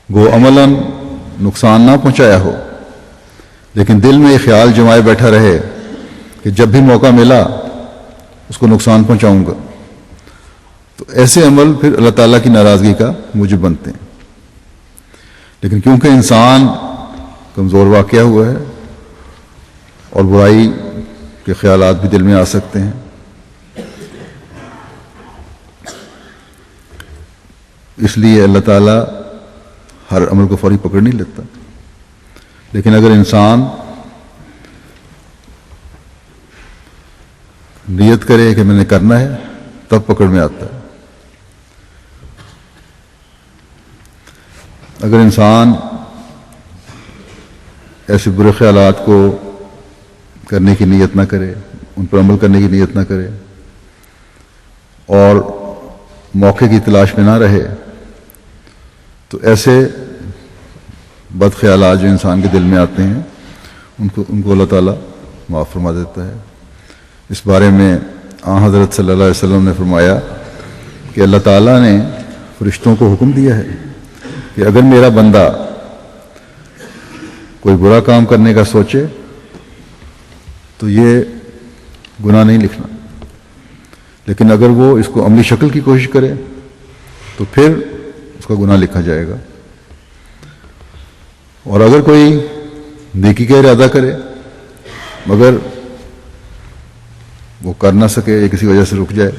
گو عملاً نقصان نہ پہنچایا ہو، لیکن دل میں یہ خیال جمائے بیٹھا رہے کہ جب بھی موقع ملا اس کو نقصان پہنچاؤں گا، تو ایسے عمل پھر اللہ تعالیٰ کی ناراضگی کا موجب بنتے ہیں۔ لیکن کیونکہ انسان کمزور واقعہ ہوا ہے اور برائی کے خیالات بھی دل میں آ سکتے ہیں، اس لیے اللہ تعالیٰ ہر عمل کو فوری پکڑ نہیں لیتا، لیکن اگر انسان نیت کرے کہ میں نے کرنا ہے تب پکڑ میں آتا ہے۔ اگر انسان ایسے برے خیالات کو کرنے کی نیت نہ کرے، ان پر عمل کرنے کی نیت نہ کرے اور موقع کی تلاش میں نہ رہے، تو ایسے بد خیالات جو انسان کے دل میں آتے ہیں ان کو اللہ تعالیٰ معاف فرما دیتا ہے۔ اس بارے میں حضرت صلی اللہ علیہ وسلم نے فرمایا کہ اللہ تعالیٰ نے فرشتوں کو حکم دیا ہے کہ اگر میرا بندہ کوئی برا کام کرنے کا سوچے تو یہ گناہ نہیں لکھنا، لیکن اگر وہ اس کو عملی شکل کی کوشش کرے تو پھر اس کا گناہ لکھا جائے گا۔ اور اگر کوئی نیکی کا ارادہ کرے مگر وہ کر نہ سکے یا کسی وجہ سے رک جائے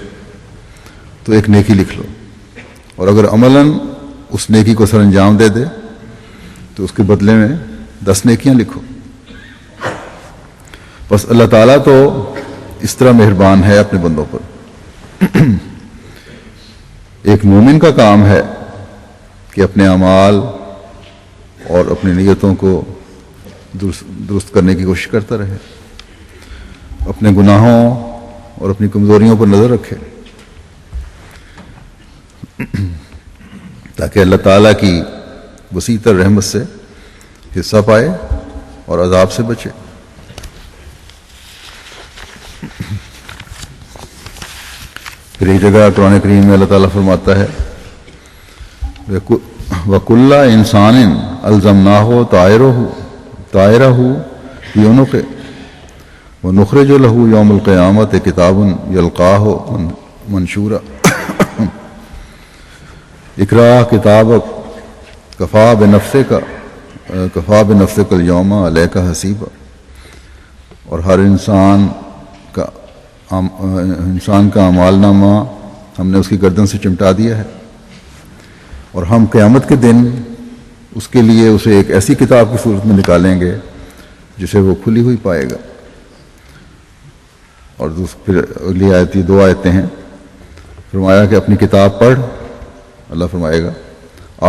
تو ایک نیکی لکھ لو، اور اگر عملاً اس نیکی کو سر انجام دے دے تو اس کے بدلے میں 10 نیکیاں لکھو۔ بس اللہ تعالیٰ تو اس طرح مہربان ہے اپنے بندوں پر۔ ایک مومن کا کام ہے کہ اپنے اعمال اور اپنی نیتوں کو درست کرنے کی کوشش کرتا رہے، اپنے گناہوں اور اپنی کمزوریوں پر نظر رکھے تاکہ اللہ تعالیٰ کی وسیع تر رحمت سے حصہ پائے اور عذاب سے بچے۔ پھر ایک جگہ قرآن کریم میں اللہ تعالیٰ فرماتا ہے وَكُلَّ إِنسَانٍ أَلْزَمْنَاهُ طَائِرَهُ فِي عُنُقِهِ وَنُخْرِجُ لَهُ يَوْمَ الْقِيَامَةِ كِتَابًا يَلْقَاهُ مَنشُورًا اقرأ كِتَابَكَ كَفَى بِنَفْسِكَ الْيَوْمَ عَلَيْكَ حَسِيبًا۔ اور ہر انسان کا اعمال نامہ ہم نے اس کی گردن سے چمٹا دیا ہے، اور ہم قیامت کے دن اس کے لیے اسے ایک ایسی کتاب کی صورت میں نکالیں گے جسے وہ کھلی ہوئی پائے گا۔ اور پھر اگلی آیت 2 آیتیں ہیں، فرمایا کہ اپنی کتاب پڑھ، اللہ فرمائے گا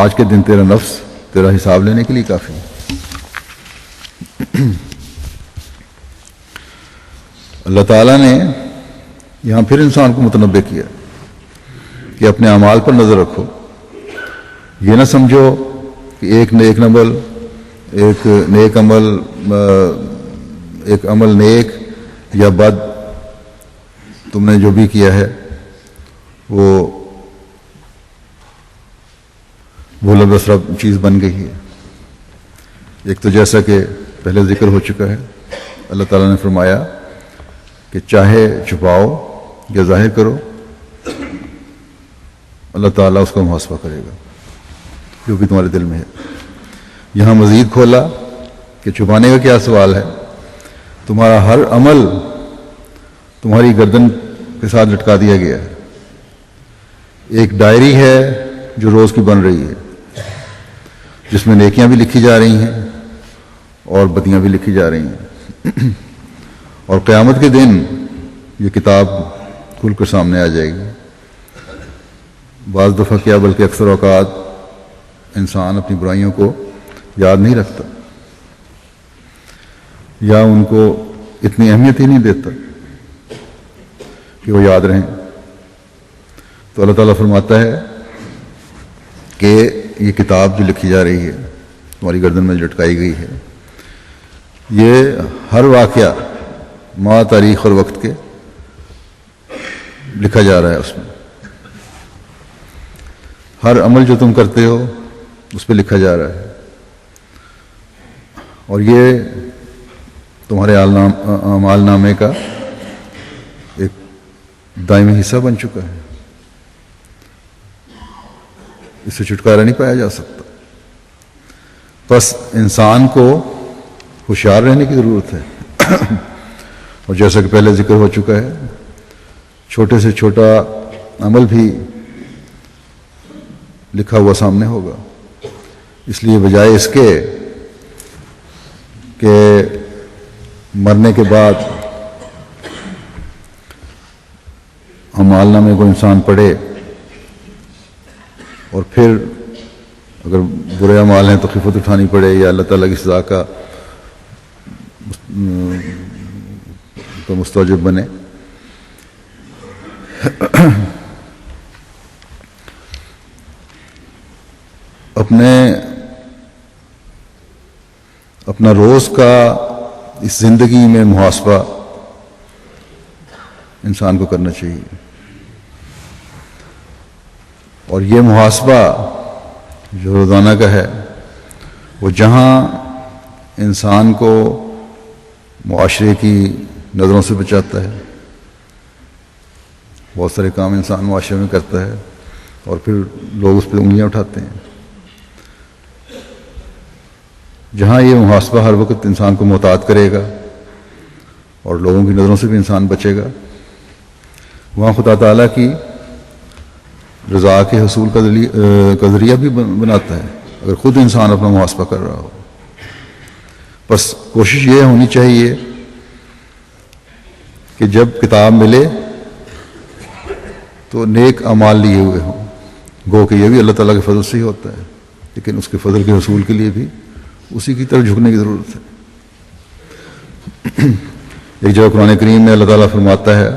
آج کے دن تیرا نفس تیرا حساب لینے کے لیے کافی ہے۔ اللہ تعالیٰ نے یہاں پھر انسان کو متنبہ کیا کہ اپنے اعمال پر نظر رکھو، یہ نہ سمجھو کہ ایک عمل نیک یا بد تم نے جو بھی کیا ہے وہ بھولا بسرا چیز بن گئی ہے۔ ایک تو جیسا کہ پہلے ذکر ہو چکا ہے، اللہ تعالیٰ نے فرمایا کہ چاہے چھپاؤ یا ظاہر کرو اللہ تعالیٰ اس کا محاسبہ کرے گا جو بھی تمہارے دل میں ہے۔ یہاں مزید کھولا کہ چھپانے کا کیا سوال ہے، تمہارا ہر عمل تمہاری گردن کے ساتھ لٹکا دیا گیا ہے، ایک ڈائری ہے جو روز کی بن رہی ہے جس میں نیکیاں بھی لکھی جا رہی ہیں اور بدیاں بھی لکھی جا رہی ہیں، اور قیامت کے دن یہ کتاب کھل کر سامنے آ جائے گی۔ بعض دفعہ کیا بلکہ اکثر اوقات انسان اپنی برائیوں کو یاد نہیں رکھتا یا ان کو اتنی اہمیت ہی نہیں دیتا کہ وہ یاد رہیں، تو اللہ تعالیٰ فرماتا ہے کہ یہ کتاب جو لکھی جا رہی ہے تمہاری گردن میں لٹکائی گئی ہے، یہ ہر واقعہ ماہ تاریخ اور وقت کے لکھا جا رہا ہے، اس میں ہر عمل جو تم کرتے ہو اس پہ لکھا جا رہا ہے، اور یہ تمہارے اعمال نامے کا ایک دائمی حصہ بن چکا ہے، اس سے چھٹکارا نہیں پایا جا سکتا۔ بس انسان کو ہوشیار رہنے کی ضرورت ہے، اور جیسا کہ پہلے ذکر ہو چکا ہے، چھوٹے سے چھوٹا عمل بھی لکھا ہوا سامنے ہوگا، اس لیے بجائے اس کے کہ مرنے کے بعد اعمال نامے کو انسان پڑھے اور پھر اگر برے اعمال ہیں تو خفت اٹھانی پڑے یا اللہ تعالیٰ کی سزا کا مستوجب بنے، اپنا روز کا اس زندگی میں محاسبہ انسان کو کرنا چاہیے، اور یہ محاسبہ جو روزانہ کا ہے وہ جہاں انسان کو معاشرے کی نظروں سے بچاتا ہے، بہت سارے کام انسان معاشرے میں کرتا ہے اور پھر لوگ اس پہ انگلیاں اٹھاتے ہیں، جہاں یہ محاسبہ ہر وقت انسان کو محتاط کرے گا اور لوگوں کی نظروں سے بھی انسان بچے گا، وہاں خدا تعالیٰ کی رضا کے حصول کا ذریعہ بھی بناتا ہے، اگر خود انسان اپنا محاسبہ کر رہا ہو۔ بس کوشش یہ ہونی چاہیے کہ جب کتاب ملے تو نیک اعمال لیے ہوئے ہوں، گو کہ یہ بھی اللہ تعالیٰ کے فضل سے ہی ہوتا ہے، لیکن اس کے فضل کے حصول کے لیے بھی اسی کی طرف جھکنے کی ضرورت ہے۔ ایک جگہ قرآن کریم میں اللہ تعالیٰ فرماتا ہے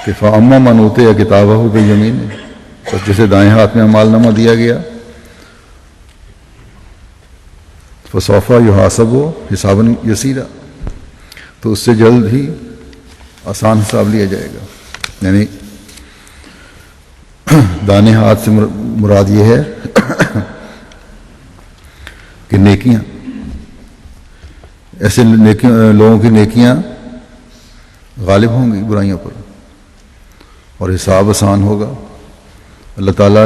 کہ فَأَمَّا مَنْ أُوتِيَ كِتَابَهُ بِيَمِينِهِ، بس جسے دائیں ہاتھ میں اعمال نامہ دیا گیا، فَسَوْفَ يُحَاسَبُ حِسَابًا يَسِيرًا، تو اس سے جلد ہی آسان حساب لیا جائے گا۔ یعنی دائیں ہاتھ سے مراد یہ ہے کہ نیکیاں، ایسے لوگوں کی نیکیاں غالب ہوں گی برائیوں پر، اور حساب آسان ہوگا۔ اللہ تعالیٰ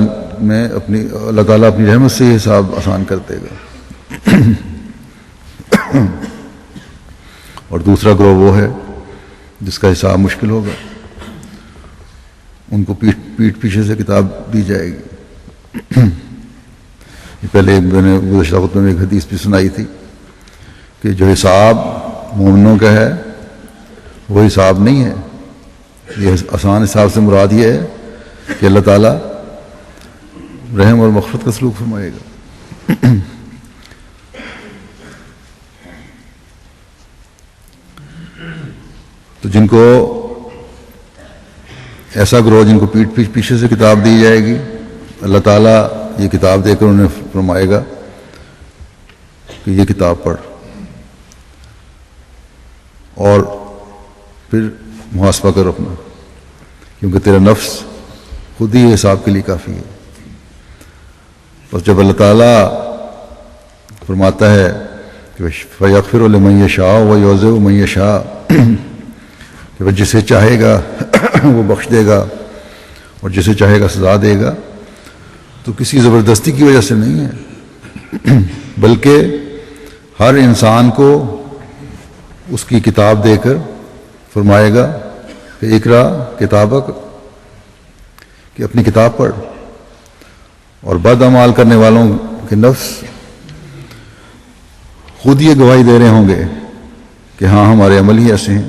اپنی رحمت سے یہ حساب آسان کر دے گا۔ اور دوسرا گروہ وہ ہے جس کا حساب مشکل ہوگا، ان کو پیٹھ پیچھے سے کتاب دی جائے گی۔ پہلے میں نے گزشتہ خطبے میں ایک حدیث بھی سنائی تھی کہ جو حساب مومنوں کا ہے وہ حساب نہیں ہے، یہ آسان حساب سے مراد یہ ہے کہ اللہ تعالیٰ رحم اور مغفرت کا سلوک فرمائے گا۔ تو جن کو ایسا گروہ جن کو پیٹھ پیچھے سے کتاب دی جائے گی، اللہ تعالیٰ یہ کتاب دے کر انہیں فرمائے گا کہ یہ کتاب پڑھ، اور پھر محاسبہ کر اپنا، کیونکہ تیرا نفس خود ہی حساب کے لیے کافی ہے۔ بس جب اللہ تعالیٰ فرماتا ہے کہ فَيَغْفِرُ لِمَن يَشَاءُ وَيُعَذِّبُ مَن يَشَاءُ، کہ وہ جسے چاہے گا وہ بخش دے گا اور جسے چاہے گا سزا دے گا، تو کسی زبردستی کی وجہ سے نہیں ہے، بلکہ ہر انسان کو اس کی کتاب دے کر فرمائے گا کہ اقرا کتابک، کہ اپنی کتاب پڑھ، اور بد اعمال کرنے والوں کے نفس خود یہ گواہی دے رہے ہوں گے کہ ہاں ہمارے عمل ہی ایسے ہیں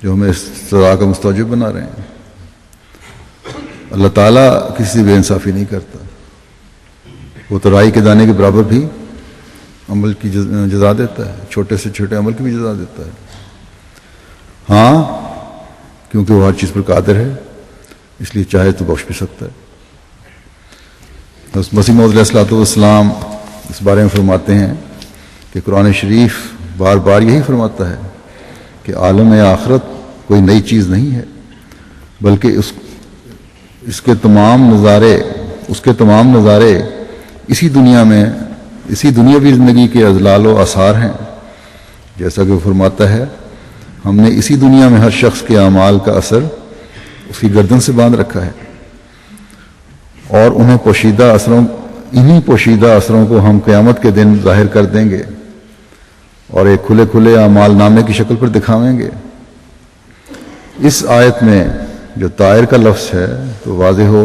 جو ہمیں سزا کا مستوجب بنا رہے ہیں۔ اللہ تعالیٰ کسی بے انصافی نہیں کرتا، وہ تو رائی کے دانے کے برابر بھی عمل کی جزا دیتا ہے، چھوٹے سے چھوٹے عمل کی بھی جزا دیتا ہے۔ ہاں کیونکہ وہ ہر چیز پر قادر ہے، اس لیے چاہے تو بخش بھی سکتا ہے۔ مسیح موعود علیہ الصلوۃ والسلام اس بارے میں فرماتے ہیں کہ قرآن شریف بار بار یہی فرماتا ہے کہ عالم آخرت کوئی نئی چیز نہیں ہے، بلکہ اس کے تمام نظارے اسی دنیا میں اسی دنیاوی زندگی کے اضلال و آثار ہیں، جیسا کہ وہ فرماتا ہے ہم نے اسی دنیا میں ہر شخص کے اعمال کا اثر اس کی گردن سے باندھ رکھا ہے، اور انہیں پوشیدہ اثروں کو ہم قیامت کے دن ظاہر کر دیں گے اور ایک کھلے کھلے اعمال نامے کی شکل پر دکھاویں گے۔ اس آیت میں جو طائر کا لفظ ہے تو واضح ہو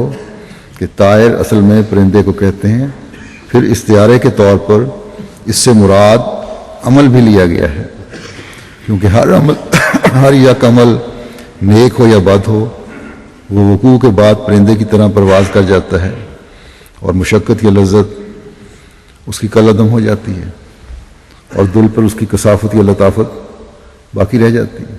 کہ طائر اصل میں پرندے کو کہتے ہیں، پھر استعارے کے طور پر اس سے مراد عمل بھی لیا گیا ہے، کیونکہ ہر یک عمل نیک ہو یا بد ہو وہ وقوع کے بعد پرندے کی طرح پرواز کر جاتا ہے اور مشقت یا لذت اس کی کالعدم ہو جاتی ہے اور دل پر اس کی کثافت یا لطافت باقی رہ جاتی ہے۔